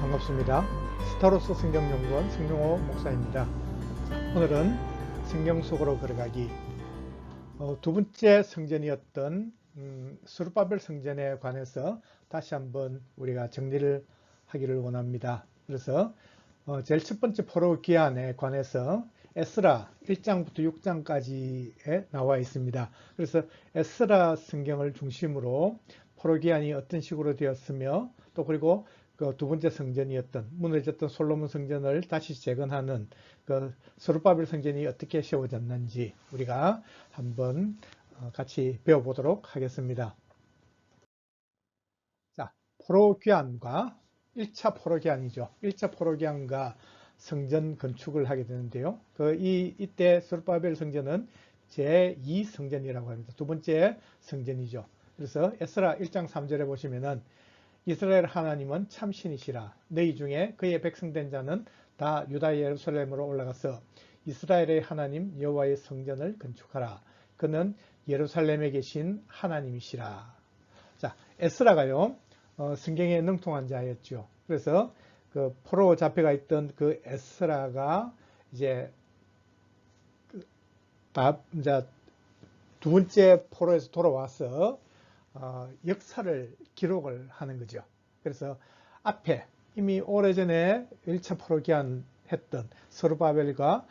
반갑습니다. 스타로스 성경연구원 승용호 목사입니다. 오늘은 성경 속으로 걸어가기 두 번째 성전이었던 스룹바벨 성전에 관해서 다시 한번 우리가 정리를 하기를 원합니다. 그래서 제일 첫 번째 포로 기한에 관해서 에스라 1장부터 6장까지에 나와 있습니다. 그래서 에스라 성경을 중심으로 포로 기한이 어떤 식으로 되었으며 또 그리고 그 두 번째 성전이었던 무너졌던 솔로몬 성전을 다시 재건하는 그 스룹바벨 성전이 어떻게 세워졌는지 우리가 한번 같이 배워보도록 하겠습니다. 자, 포로기한과 1차 포로기한이죠. 1차 포로기한과 성전 건축을 하게 되는데요. 이때 스룹바벨 성전은 제2성전이라고 합니다. 두 번째 성전이죠. 그래서 에스라 1장 3절에 보시면은 이스라엘 하나님은 참신이시라. 너희 중에 그의 백성된 자는 다 유다 예루살렘으로 올라가서 이스라엘의 하나님 여호와의 성전을 건축하라. 그는 예루살렘에 계신 하나님이시라. 자, 에스라가요, 성경에 능통한 자였죠. 그래서 그 포로 잡혀가 있던 그 에스라가 이제 두 번째 포로에서 돌아와서 역사를 기록을 하는 거죠. 그래서 앞에 이미 오래전에 1차 포로기한 했던 스룹바벨과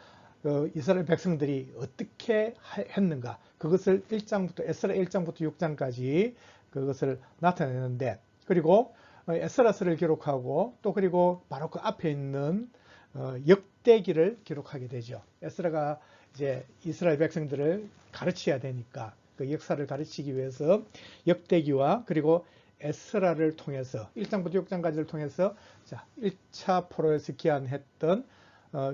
이스라엘 백성들이 어떻게 했는가 그것을 에스라 1장부터 6장까지 그것을 나타내는데, 그리고 에스라서를 기록하고 또 그리고 바로 그 앞에 있는 역대기를 기록하게 되죠. 에스라가 이제 이스라엘 백성들을 가르쳐야 되니까 그 역사를 가르치기 위해서 역대기와 그리고 에스라를 통해서 1장부터 6장까지를 통해서 1차 포로에서 기한했던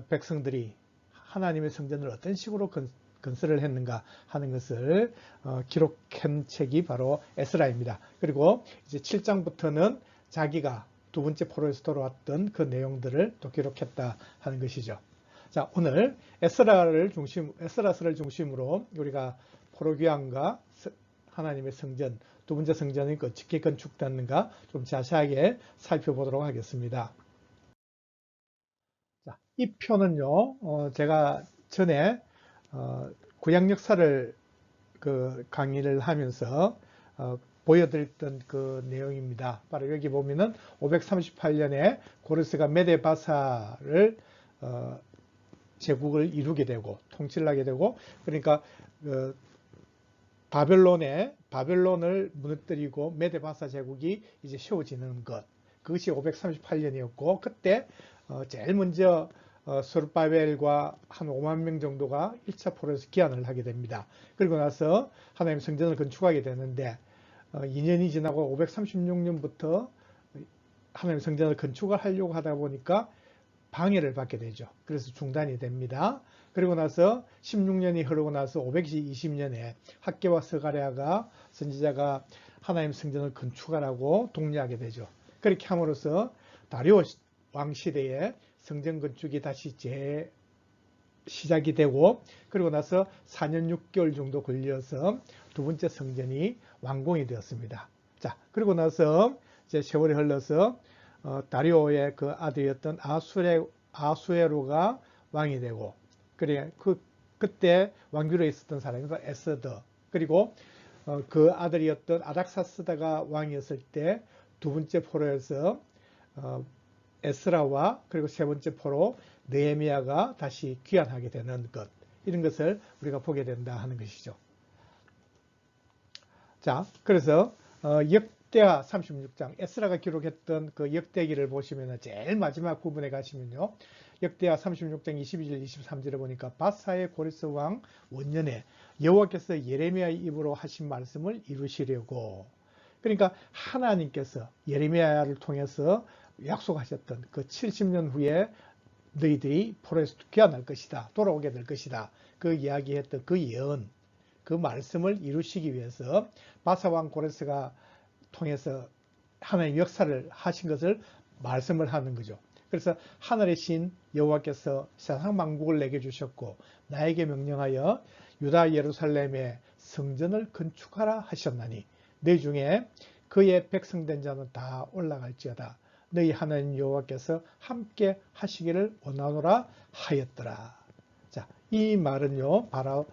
백성들이 하나님의 성전을 어떤 식으로 건설을 했는가 하는 것을 기록한 책이 바로 에스라입니다. 그리고 이제 7장부터는 자기가 두 번째 포로에서 돌아왔던 그 내용들을 또 기록했다 하는 것이죠. 자, 오늘 에스라서를 중심으로 우리가 포로기한과 하나님의 성전, 두 번째 성전이 어떻게 건축됐는가 좀 자세하게 살펴보도록 하겠습니다. 자, 이 표는요, 제가 전에 구약 역사를 강의를 하면서 보여드렸던 그 내용입니다. 바로 여기 보면은 538년에 고르스가 메데바사를 제국을 이루게 되고 통치를 하게 되고, 그러니까 바벨론을 무너뜨리고 메데바사 제국이 이제 세워지는 것, 그것이 538년이었고 그때 제일 먼저 스룹바벨과 한 5만 명 정도가 1차 포로에서 기한을 하게 됩니다. 그리고 나서 하나님 성전을 건축하게 되는데 2년이 지나고 536년부터 하나님 성전을 건축을 하려고 하다 보니까 방해를 받게 되죠. 그래서 중단이 됩니다. 그리고 나서 16년이 흐르고 나서 520년에 학개와 스가랴가 선지자가 하나님 성전을 건축하라고 독려하게 되죠. 그렇게 함으로써 다리오 왕 시대에 성전 건축이 다시 시작이 되고, 그리고 나서 4년 6개월 정도 걸려서 두 번째 성전이 완공이 되었습니다. 자, 그리고 나서 이제 세월이 흘러서 다리오의 그 아들이었던 아수에로가 왕이 되고, 그때 왕비로 있었던 사람이 에스더, 그리고 그 아들이었던 아닥사스다가 왕이었을 때 두 번째 포로에서 에스라와 그리고 세 번째 포로 느헤미야가 다시 귀환하게 되는 것, 이런 것을 우리가 보게 된다 하는 것이죠. 자, 그래서 역대하 36장 에스라가 기록했던 그 역대기를 보시면 제일 마지막 부분에 가시면요, 역대하 36장 22절 23절에 보니까 바사의 고레스 왕 원년에 여호와께서 예레미야의 입으로 하신 말씀을 이루시려고, 그러니까 하나님께서 예레미야를 통해서 약속하셨던 그 70년 후에 너희들이 포로에서 귀환할 것이다, 돌아오게 될 것이다, 그 이야기했던 그 예언, 그 말씀을 이루시기 위해서 바사왕 고레스가 통해서 하나님 역사를 하신 것을 말씀을 하는 거죠. 그래서 하늘의 신 여호와께서 세상 만국을 내게 주셨고 나에게 명령하여 유다 예루살렘에 성전을 건축하라 하셨나니 내 중에 그의 백성된 자는 다 올라갈지어다. 너희 하나님 여호와께서 함께 하시기를 원하노라 하였더라. 자, 이 말은요, 바로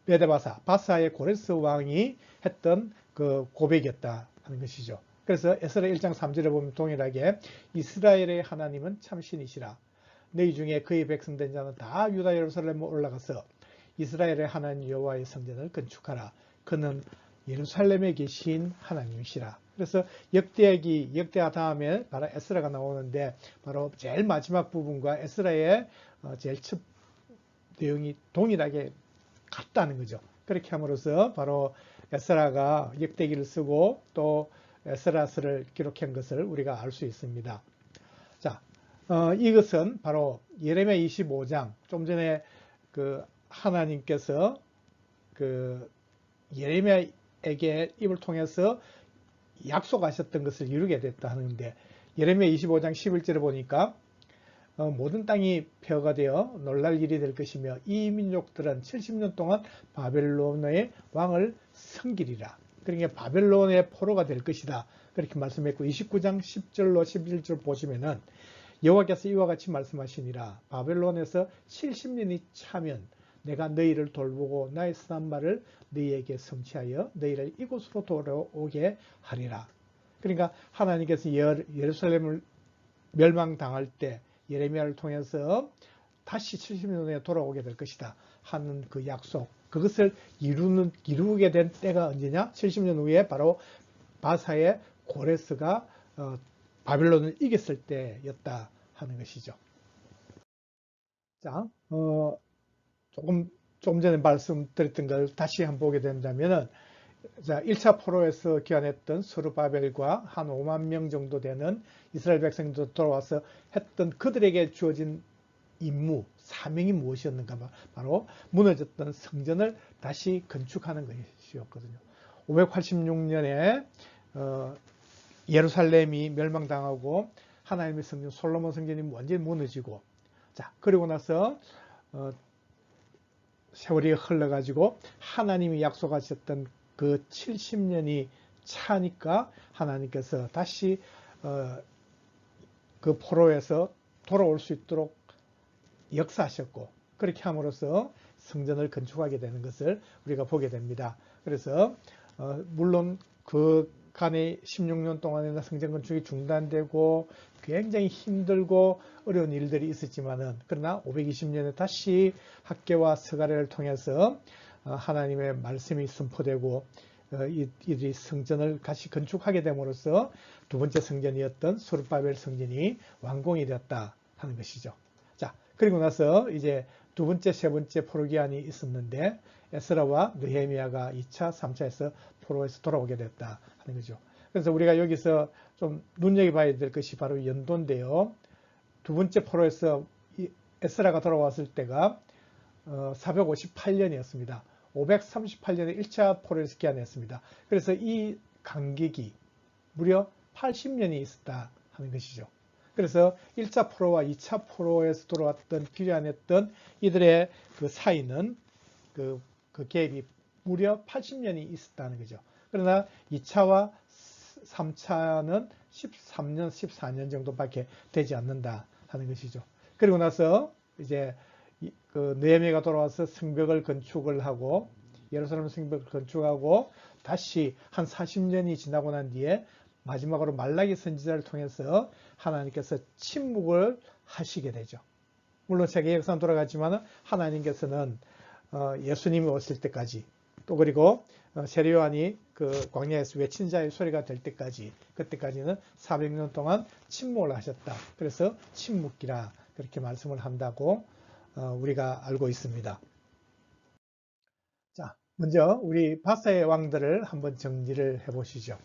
메데바사, 바사의 고레스 왕이 했던 그 고백이었다 하는 것이죠. 그래서 에스라 1장 3절에 보면 동일하게 이스라엘의 하나님은 참신이시라. 너희 중에 그의 백성된 자는 다 유다 예루살렘에 올라가서 이스라엘의 하나님 여호와의 성전을 건축하라. 그는 예루살렘에 계신 하나님이시라. 그래서 역대하 다음에 바로 에스라가 나오는데 바로 제일 마지막 부분과 에스라의 제일 첫 내용이 동일하게 같다는 거죠. 그렇게 함으로써 바로 에스라가 역대기를 쓰고 또 에스라서를 기록한 것을 우리가 알 수 있습니다. 자, 이것은 바로 예레미야 25장, 좀 전에 그 하나님께서 그 예레미야에게 입을 통해서 약속하셨던 것을 이루게 됐다 하는데, 예레미야 25장 11절에 보니까 모든 땅이 폐허가 되어 놀랄 일이 될 것이며 이 민족들은 70년 동안 바벨론의 왕을 섬기리라. 그러니까 바벨론의 포로가 될 것이다. 그렇게 말씀했고, 29장 10절로 11절 보시면은 여호와께서 이와 같이 말씀하시니라. 바벨론에서 70년이 차면 내가 너희를 돌보고 나의 선한 말을 너희에게 성취하여 너희를 이곳으로 돌아오게 하리라. 그러니까 하나님께서 예루살렘을 멸망당할 때 예레미야를 통해서 다시 70년 후에 돌아오게 될 것이다 하는 그 약속, 그것을 이루게 된 때가 언제냐? 70년 후에 바로 바사의 고레스가 바벨론을 이겼을 때였다 하는 것이죠. 자, 조금 전에 말씀드렸던 걸 다시 한번 보게 된다면은, 자, 1차 포로에서 귀환했던 스룹바벨과 한 5만 명 정도 되는 이스라엘 백성도 돌아와서 했던 그들에게 주어진 임무, 사명이 무엇이었는가? 바로 무너졌던 성전을 다시 건축하는 것이었거든요. 586년에 예루살렘이 멸망당하고 하나님의 성전, 솔로몬 성전이 완전히 무너지고, 자, 그리고 나서 세월이 흘러가지고 하나님이 약속하셨던 그 70년이 차니까 하나님께서 다시 그 포로에서 돌아올 수 있도록 역사하셨고, 그렇게 함으로써 성전을 건축하게 되는 것을 우리가 보게 됩니다. 그래서 물론 그 간에 16년 동안에는 성전 건축이 중단되고 굉장히 힘들고 어려운 일들이 있었지만은, 그러나 520년에 다시 학개와 스가랴를 통해서 하나님의 말씀이 선포되고 이들이 성전을 다시 건축하게 됨으로써 두 번째 성전이었던 스룹바벨 성전이 완공이 되었다 하는 것이죠. 자, 그리고 나서 이제 두 번째, 세 번째 포로 기한이 있었는데 에스라와 느헤미야가 2차, 3차에서 포로에서 돌아오게 됐다 하는 거죠. 그래서 우리가 여기서 좀 눈여겨봐야 될 것이 바로 연도인데요. 두 번째 포로에서 에스라가 돌아왔을 때가 458년이었습니다. 538년에 1차 포로에서 귀환했습니다. 그래서 이 간격이 무려 80년이 있었다 하는 것이죠. 그래서 1차 포로와 2차 포로에서 돌아왔던 귀환했던 이들의 그 사이는 그 갭이 무려 80년이 있었다는 거죠. 그러나 2차와 3차는 13년, 14년 정도밖에 되지 않는다 하는 것이죠. 그리고 나서 이제 그 느헤미야가 돌아와서 성벽을 건축을 하고, 예루살렘 성벽을 건축하고 다시 한 40년이 지나고 난 뒤에 마지막으로 말라기 선지자를 통해서 하나님께서 침묵을 하시게 되죠. 물론 세계 역사는 돌아갔지만 하나님께서는 예수님이 오실 때까지, 또 그리고 세례요한이 그 광야에서 외친 자의 소리가 될 때까지, 그때까지는 400년 동안 침묵을 하셨다. 그래서 침묵기라 그렇게 말씀을 한다고 우리가 알고 있습니다. 자, 먼저 우리 바사의 왕들을 한번 정리를 해보시죠.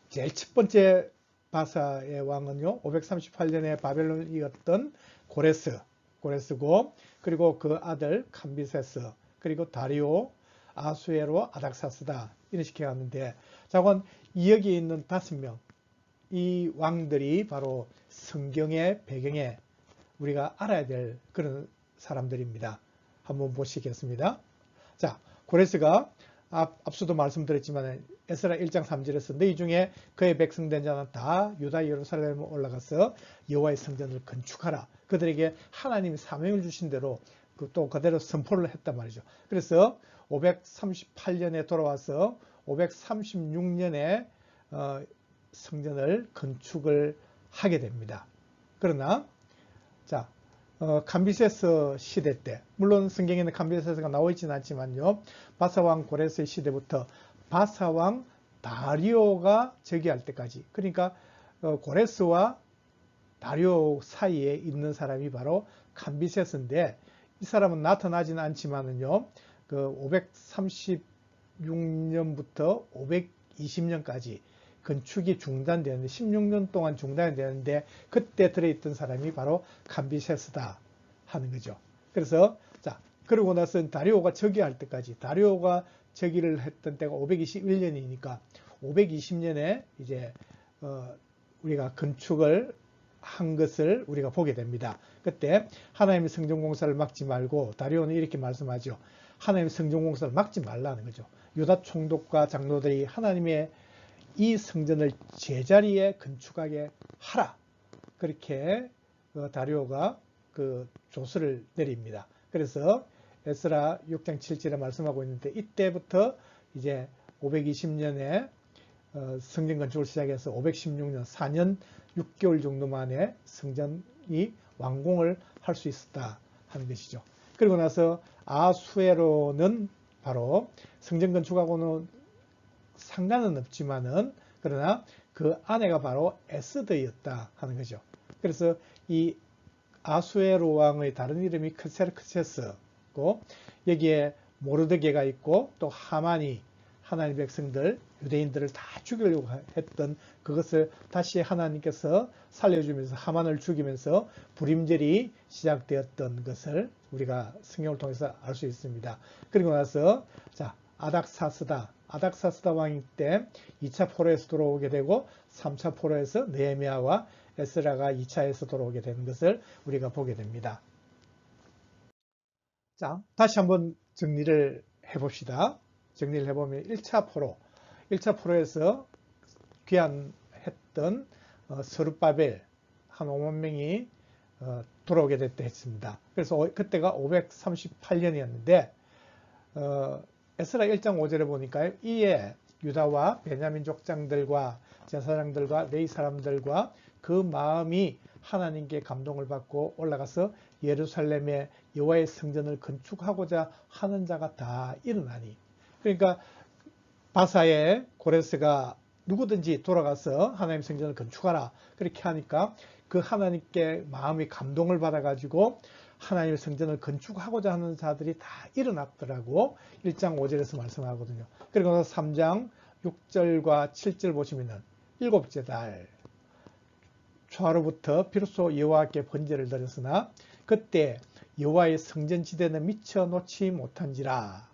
제일 첫 번째 바사의 왕은요, 538년에 바벨론을 이겼던 고레스고, 그리고 그 아들 캄비세스, 그리고 다리오, 아수에로, 아닥사스다, 이런 식으로 하는데, 자건 여기에 있는 5명, 이 왕들이 바로 성경의 배경에 우리가 알아야 될 그런 사람들입니다. 한번 보시겠습니다. 자, 고레스가 앞서도 말씀드렸지만 에스라 1장 3절에서 너희 중에 그의 백성된 자는 다 유다 예루살렘에 올라가서 여호와의 성전을 건축하라. 그들에게 하나님이 사명을 주신 대로 또 그대로 선포를 했단 말이죠. 그래서 538년에 돌아와서 536년에 성전을 건축을 하게 됩니다. 그러나 자 감비세스 시대 때, 물론 성경에는 감비세스가 나와 있지는 않지만요, 바사왕 고레스의 시대부터 바사왕 다리오가 즉위할 때까지, 그러니까 고레스와 다리오 사이에 있는 사람이 바로 감비세스인데, 이 사람은 나타나지는 않지만은요, 그 536년부터 520년까지 건축이 중단되는데, 16년 동안 중단이 되는데, 그때 들어있던 사람이 바로 감비세스다 하는 거죠. 그래서 자, 그러고 나서 다리오가 즉위할 때까지, 다리오가 즉위를 했던 때가 521년이니까 520년에 이제 우리가 건축을 한 것을 우리가 보게 됩니다. 그때 하나님의 성전공사를 막지 말고, 다리오는 이렇게 말씀하죠. 하나님의 성전공사를 막지 말라는 거죠. 유다 총독과 장로들이 하나님의 이 성전을 제자리에 건축하게 하라. 그렇게 다리오가 그 조서를 내립니다. 그래서 에스라 6장 7절에 말씀하고 있는데, 이때부터 이제 520년에 성전 건축을 시작해서 516년 4년 6개월 정도 만에 성전이 완공을 할 수 있었다 하는 것이죠. 그리고 나서 아수에로는 바로 성전 건축하고는 상관은 없지만은, 그러나 그 아내가 바로 에스더였다 하는 거죠. 그래서 이 아수에로 왕의 다른 이름이 크세르크세스고, 여기에 모르드게가 있고, 또 하만이 하나님 백성들, 유대인들을 다 죽이려고 했던 그것을 다시 하나님께서 살려주면서 하만을 죽이면서 불임절이 시작되었던 것을 우리가 성경을 통해서 알 수 있습니다. 그리고 나서 자, 아닥사스다 왕 때 2차 포로에서 돌아오게 되고, 3차 포로에서 느헤미야와 에스라가 2차에서 돌아오게 되는 것을 우리가 보게 됩니다. 자, 다시 한번 정리를 해봅시다. 정리를 해보면 1차 포로에서 귀환했던 스룹바벨 한 5만 명이 돌아오게 됐다 했습니다. 그래서 그때가 538년이었는데 에스라 1장 5절에 보니까 이에 유다와 베냐민 족장들과 제사장들과 레위 사람들과 그 마음이 하나님께 감동을 받고 올라가서 예루살렘에 여호와의 성전을 건축하고자 하는 자가 다 일어나니. 그러니까 바사의 고레스가 누구든지 돌아가서 하나님 성전을 건축하라 그렇게 하니까 그 하나님께 마음이 감동을 받아가지고 하나님의 성전을 건축하고자 하는 자들이 다 일어났더라고 1장 5절에서 말씀하거든요. 그리고 3장 6절과 7절 보시면은 일곱째 달 초하루부터 비로소 여호와께 번제를 드렸으나 그때 여호와의 성전 지대는 미처 놓지 못한지라.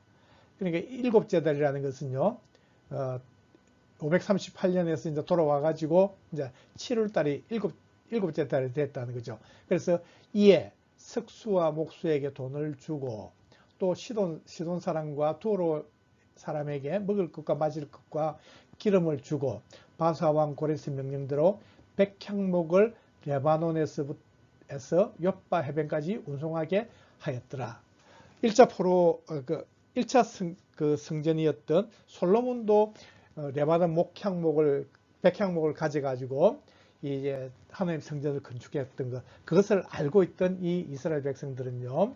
그러니까 일곱째 달이라는 것은요, 538년에서 이제 돌아와가지고 이제 7월 달이 일곱째 달이 됐다는 거죠. 그래서 이에 석수와 목수에게 돈을 주고, 또 시돈 사람과 두로 사람에게 먹을 것과 마실 것과 기름을 주고, 바사왕 고레스 명령대로 백향목을 레바논에서 욥바 해변까지 운송하게 하였더라. 1차 포로 1차 성전이었던 솔로몬도 레바논 백향목을 가져가지고 이제 하나님 성전을 건축했던 것, 그것을 알고 있던 이 이스라엘 백성들은요,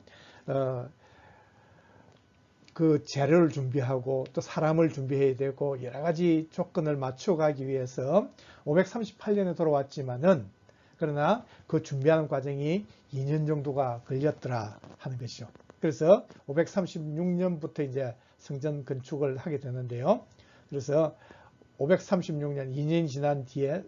그 재료를 준비하고 또 사람을 준비해야 되고 여러 가지 조건을 맞춰가기 위해서 538년에 돌아왔지만은, 그러나 그 준비하는 과정이 2년 정도가 걸렸더라 하는 것이죠. 그래서 536년부터 이제 성전 건축을 하게 되는데요. 그래서 536년 2년이 지난 뒤에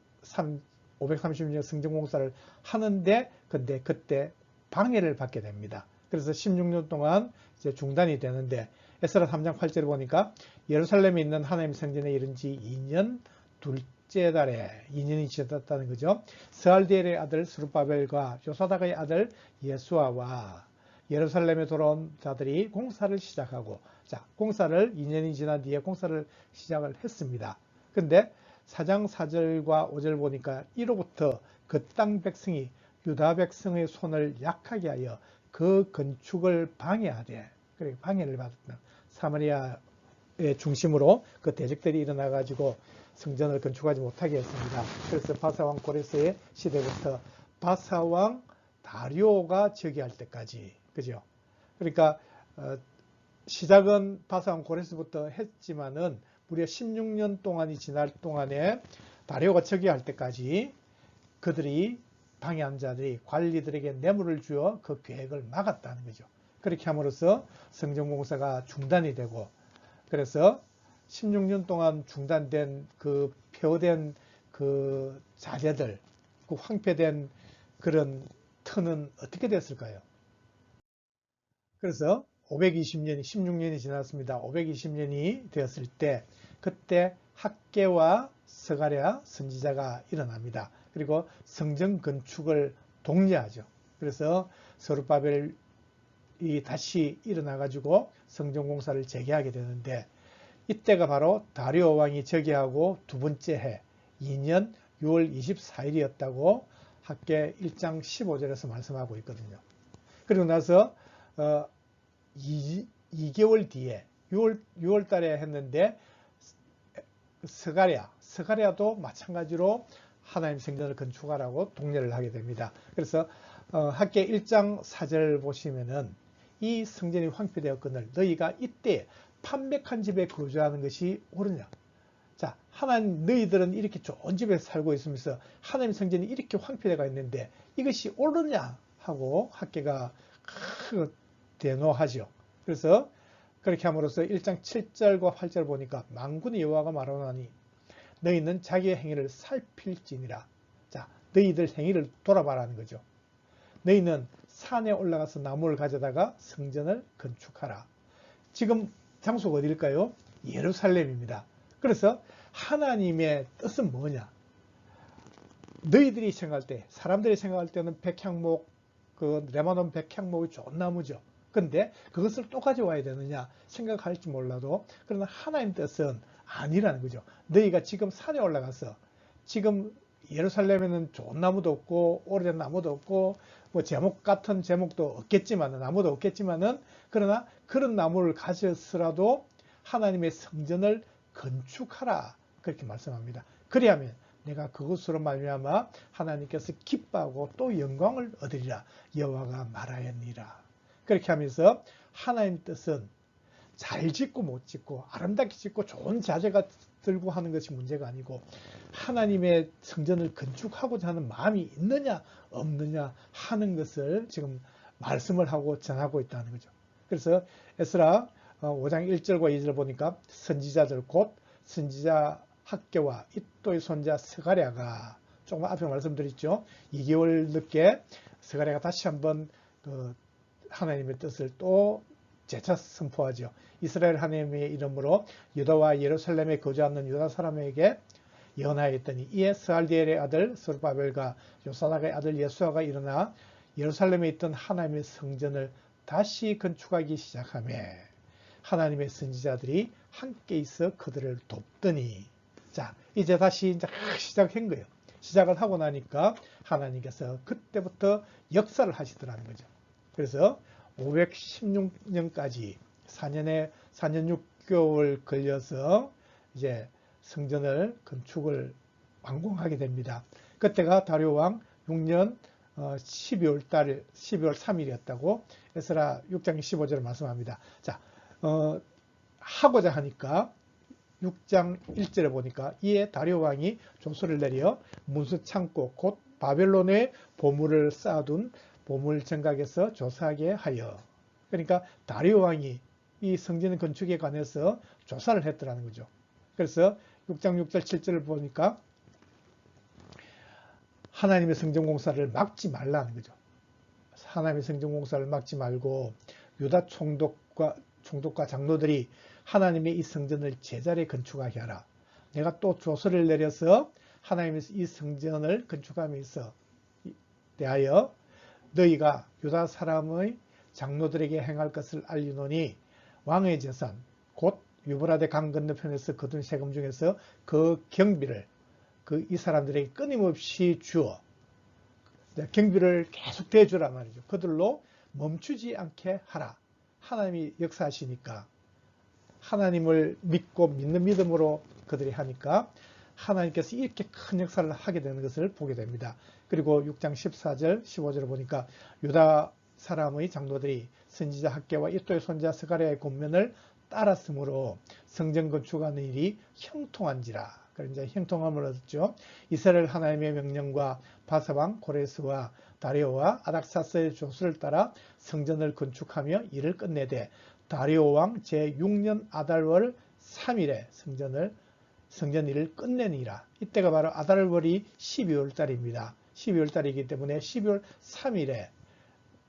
536년 성전 공사를 하는데, 근데 그때 방해를 받게 됩니다. 그래서 16년 동안 이제 중단이 되는데, 에스라 3장 8절에 보니까 예루살렘에 있는 하나님 성전에 이른 지 2년 둘째 달에 2년이 지났다는 거죠. 스알디엘의 아들 스룹바벨과 요사닥의 아들 예수아와 예루살렘에 돌아온 자들이 공사를 시작하고, 자, 공사를 2년이 지난 뒤에 공사를 시작을 했습니다. 근데 4장 4절과 5절 보니까 이로부터 그 땅 백성이 유다 백성의 손을 약하게 하여 그 건축을 방해하되, 그래 방해를 받았다. 사마리아의 중심으로 그 대적들이 일어나 가지고 성전을 건축하지 못하게 했습니다. 그래서 바사왕 고레스의 시대부터 바사왕 다리오가 즉위할 때까지, 그죠? 그러니까 시작은 바사왕 고레스부터 했지만은 무려 16년 동안이 지날 동안에 다리오가 즉위할 때까지 그들이 방해한 자들이 관리들에게 뇌물을 주어 그 계획을 막았다는 거죠. 그렇게 함으로써 성전 공사가 중단이 되고, 그래서 16년 동안 중단된 그 폐허된 그 자재들, 그 황폐된 그런 터는 어떻게 됐을까요? 그래서 520년이 16년이 지났습니다. 520년이 되었을 때 그때 학개와 스가랴 선지자가 일어납니다. 그리고 성전 건축을 독려하죠. 그래서 스룹바벨이 다시 일어나 가지고 성전 공사를 재개하게 되는데, 이때가 바로 다리오 왕이 즉위하고 두 번째 해 2년 6월 24일이었다고 학개 1장 15절에서 말씀하고 있거든요. 그리고 나서 2개월 뒤에 6월 달에 했는데 스가랴도 마찬가지로 하나님 성전을 건축하라고 독려를 하게 됩니다. 그래서 학개 1장 4절 보시면은 이 성전이 황폐되었거늘 너희가 이때 판백한 집에 거주하는 것이 옳으냐. 자, 하나님 너희들은 이렇게 좋은 집에 살고 있으면서 하나님 성전이 이렇게 황폐되어 있는데 이것이 옳으냐 하고 학개가 대노하죠. 그래서 그렇게 함으로써 1장 7절과 8절 보니까 만군의 여호와가 말하노니 너희는 자기의 행위를 살필지니라. 자, 너희들 행위를 돌아봐라는 거죠. 너희는 산에 올라가서 나무를 가져다가 성전을 건축하라. 지금 장소가 어디일까요? 예루살렘입니다. 그래서 하나님의 뜻은 뭐냐? 너희들이 생각할 때, 사람들이 생각할 때는 백향목, 그 레바논 백향목이 좋은 나무죠. 근데 그것을 또 가져와야 되느냐 생각할지 몰라도, 그러나 하나님 뜻은 아니라는 거죠. 너희가 지금 산에 올라가서, 지금 예루살렘에는 좋은 나무도 없고 오래된 나무도 없고 뭐 제목 같은 제목도 없겠지만은, 나무도 없겠지만은, 그러나 그런 나무를 가져서라도 하나님의 성전을 건축하라, 그렇게 말씀합니다. 그리하면 내가 그것으로 말미암아 하나님께서 기뻐하고 또 영광을 얻으리라 여호와가 말하였니라. 그렇게 하면서 하나님 뜻은 잘 짓고 못 짓고 아름답게 짓고 좋은 자재가 들고 하는 것이 문제가 아니고, 하나님의 성전을 건축하고자 하는 마음이 있느냐 없느냐 하는 것을 지금 말씀을 하고 전하고 있다는 거죠. 그래서 에스라 5장 1절과 2절 보니까 선지자들 곧 선지자 학개와 이또의 손자 스가랴가, 조금 앞에 말씀드렸죠. 2개월 늦게 스가랴가 다시 한번 그 하나님의 뜻을 또 재차 선포하죠. 이스라엘 하나님의 이름으로 유다와 예루살렘에 거주하는 유다 사람에게 예언하였더니 이에 스알디엘의 아들 스룹바벨과 요사닥의 아들 예수아가 일어나 예루살렘에 있던 하나님의 성전을 다시 건축하기 시작하며 하나님의 선지자들이 함께 있어 그들을 돕더니, 자, 이제 다시 시작한 거예요. 시작을 하고 나니까 하나님께서 그때부터 역사를 하시더라는 거죠. 그래서 516년까지 4년 6개월 걸려서 이제 성전을 건축을 완공하게 됩니다. 그때가 다리오 왕 6년 12월 3일이었다고 에스라 6장 15절을 말씀합니다. 자, 하고자 하니까 6장 1절에 보니까 이에 다리오 왕이 조서를 내려 문수 창고 곧 바벨론에 보물을 쌓아둔 보물 정각에서 조사하게 하여, 그러니까 다리오 왕이 이 성전 건축에 관해서 조사를 했더라는 거죠. 그래서 6장 6절 7절을 보니까 하나님의 성전 공사를 막지 말라는 거죠. 하나님의 성전 공사를 막지 말고 유다 총독과 장로들이 하나님의 이 성전을 제자리에 건축하게 하라. 내가 또 조서를 내려서 하나님의 이 성전을 건축하면서 대하여 너희가 유다 사람의 장로들에게 행할 것을 알리노니 왕의 재산 곧 유브라데 강 건너편에서 거둔 세금 중에서 그 경비를 이 사람들에게 끊임없이 주어 경비를 계속 대주란 말이죠. 그들로 멈추지 않게 하라. 하나님이 역사하시니까 하나님을 믿고 믿는 믿음으로 그들이 하니까 하나님께서 이렇게 큰 역사를 하게 되는 것을 보게 됩니다. 그리고 6장 14절 15절을 보니까 유다 사람의 장로들이 선지자 학개와 이또의 손자 스가랴의 권면을 따랐으므로 성전 건축하는 일이 형통한지라. 그런 이제 형통함을 얻었죠. 이스라엘 하나님의 명령과 바사왕 고레스와 다리오와 아닥사스의 조수를 따라 성전을 건축하며 일을 끝내되 다리오 왕 제6년 아달월 3일에 성전 일을 끝내니라. 이때가 바로 아달월이 12월 달입니다. 12월 달이기 때문에 12월 3일에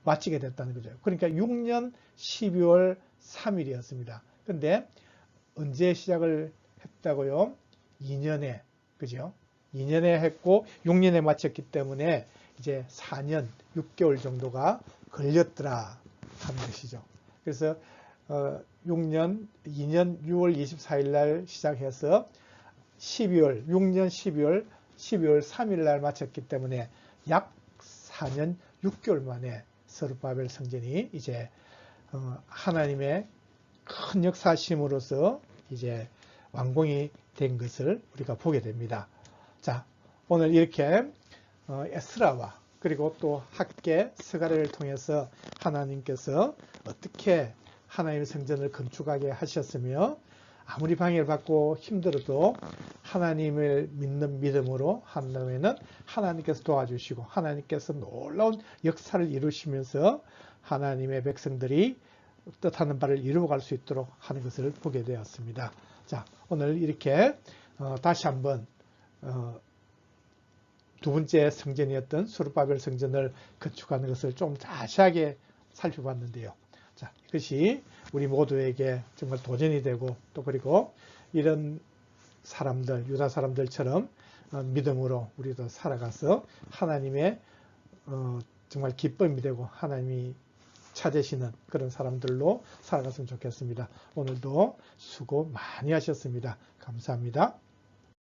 마치게 됐다는 거죠. 그러니까 6년 12월 3일이었습니다. 근데 언제 시작을 했다고요? 2년에, 그죠? 2년에 했고 6년에 마쳤기 때문에 이제 4년 6개월 정도가 걸렸더라 하는 것이죠. 그래서 2년 6월 24일 날 시작해서 6년 12월 3일 날 마쳤기 때문에 약 4년 6개월 만에 스룹바벨 성전이 이제 하나님의 큰 역사심으로써 이제 완공이 된 것을 우리가 보게 됩니다. 자, 오늘 이렇게 에스라와 그리고 또 학개 스가랴를 통해서 하나님께서 어떻게 하나님의 성전을 건축하게 하셨으며 아무리 방해를 받고 힘들어도 하나님을 믿는 믿음으로 한다면 하나님께서 도와주시고 하나님께서 놀라운 역사를 이루시면서 하나님의 백성들이 뜻하는 바를 이루어갈 수 있도록 하는 것을 보게 되었습니다. 자, 오늘 이렇게 다시 한번 두 번째 성전이었던 스룹바벨 성전을 건축하는 것을 좀 자세하게 살펴봤는데요. 자, 이것이 우리 모두에게 정말 도전이 되고 또 그리고 이런 사람들, 유다 사람들처럼 믿음으로 우리도 살아가서 하나님의 정말 기쁨이 되고 하나님이 찾으시는 그런 사람들로 살아갔으면 좋겠습니다. 오늘도 수고 많이 하셨습니다. 감사합니다.